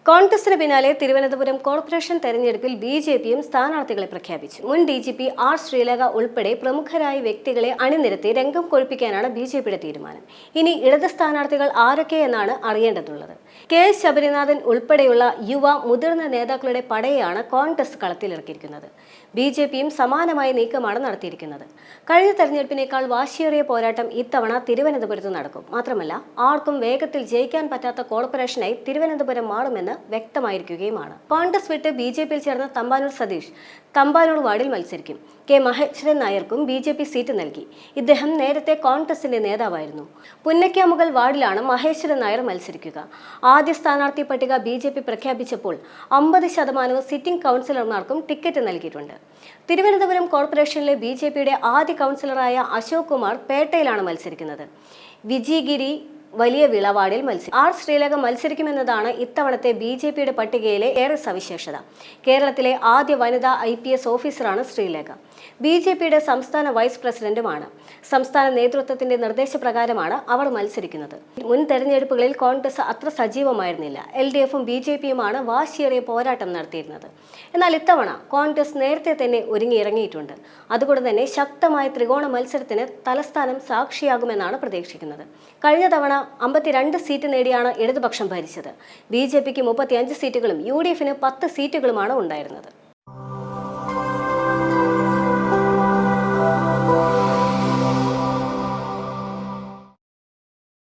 കോൺഗ്രസിന് പിന്നാലെ തിരുവനന്തപുരം കോർപ്പറേഷൻ തെരഞ്ഞെടുപ്പിൽ ബിജെപിയും സ്ഥാനാർത്ഥികളെ പ്രഖ്യാപിച്ചു. മുൻ ഡിജിപി ആർ ശ്രീലേഖ ഉൾപ്പെടെ പ്രമുഖരായ വ്യക്തികളെ അണിനിരത്തി രംഗം കൊഴുപ്പിക്കാനാണ് ബിജെപിയുടെ തീരുമാനം. ഇനി ഇടത് സ്ഥാനാർത്ഥികൾ ആരൊക്കെയെന്നാണ് അറിയേണ്ടതുള്ളത്. കെ ശബരിനാഥൻ ഉൾപ്പെടെയുള്ള മുതിർന്ന നേതാക്കളുടെ പടയെയാണ് കോൺഗ്രസ് കളത്തിലിറക്കിയിരിക്കുന്നത്. ബിജെപിയും സമാനമായ നീക്കമാണ് നടത്തിയിരിക്കുന്നത്. കഴിഞ്ഞ തെരഞ്ഞെടുപ്പിനേക്കാൾ വാശിയേറിയ പോരാട്ടം ഇത്തവണ തിരുവനന്തപുരത്ത് നടക്കും. മാത്രമല്ല, ആർക്കും വേഗത്തിൽ ജയിക്കാൻ പറ്റാത്ത കോർപ്പറേഷനായി തിരുവനന്തപുരം മാറുമെന്ന് വ്യക്തമായിരിക്കുകയുമാണ്. കോൺഗ്രസ് വിട്ട് ബിജെപിയിൽ ചേർന്ന തമ്പാനൂർ സതീഷ് തമ്പാനൂർ വാർഡിൽ മത്സരിക്കും. കെ മഹേശ്വരൻ നായർക്കും ബിജെപി സീറ്റ് നൽകി. ഇദ്ദേഹം നേരത്തെ കോൺഗ്രസിന്റെ നേതാവായിരുന്നു. പുന്നയ്ക്കാമുകൾ വാർഡിലാണ് മഹേശ്വരൻ നായർ മത്സരിക്കുക. ആദ്യ സ്ഥാനാർത്ഥി പട്ടിക ബിജെപി പ്രഖ്യാപിച്ചപ്പോൾ 50% സിറ്റിംഗ് കൗൺസിലർമാർക്കും ടിക്കറ്റ് നൽകിയിട്ടുണ്ട്. തിരുവനന്തപുരം കോർപ്പറേഷനിലെ ബിജെപിയുടെ ആദ്യ കൗൺസിലറായ അശോക് കുമാർ പേട്ടയിലാണ് മത്സരിക്കുന്നത്. വിജിഗിരി വലിയ വിളവാടിൽ ആർ ശ്രീലേഖ മത്സരിക്കുമെന്നതാണ് ഇത്തവണത്തെ ബിജെപിയുടെ പട്ടികയിലെ ഏറെ സവിശേഷത. കേരളത്തിലെ ആദ്യ വനിതാ IPS ഓഫീസറാണ് ശ്രീലേഖ. ബിജെപിയുടെ സംസ്ഥാന വൈസ് പ്രസിഡന്റുമാണ്. സംസ്ഥാന നേതൃത്വത്തിന്റെ നിർദ്ദേശപ്രകാരമാണ് അവർ മത്സരിക്കുന്നത്. മുൻ തെരഞ്ഞെടുപ്പുകളിൽ കോൺഗ്രസ് അത്ര സജീവമായിരുന്നില്ല. LDFും ബിജെപിയുമാണ് വാശിയേറിയ പോരാട്ടം നടത്തിയിരുന്നത്. എന്നാൽ ഇത്തവണ കോൺഗ്രസ് നേരത്തെ തന്നെ ഒരുങ്ങിയിറങ്ങിയിട്ടുണ്ട്. അതുകൊണ്ട് തന്നെ ശക്തമായ ത്രികോണ മത്സരത്തിന് തലസ്ഥാനം സാക്ഷിയാകുമെന്നാണ് പ്രതീക്ഷിക്കുന്നത്. കഴിഞ്ഞ തവണ 52 സീറ്റ് നേടിയാണ് ഇടതുപക്ഷം ഭരിച്ചത്. ബിജെപിക്ക് 35 സീറ്റുകളും UDFന് 10 സീറ്റുകളുമാണ് ഉണ്ടായിരുന്നത്.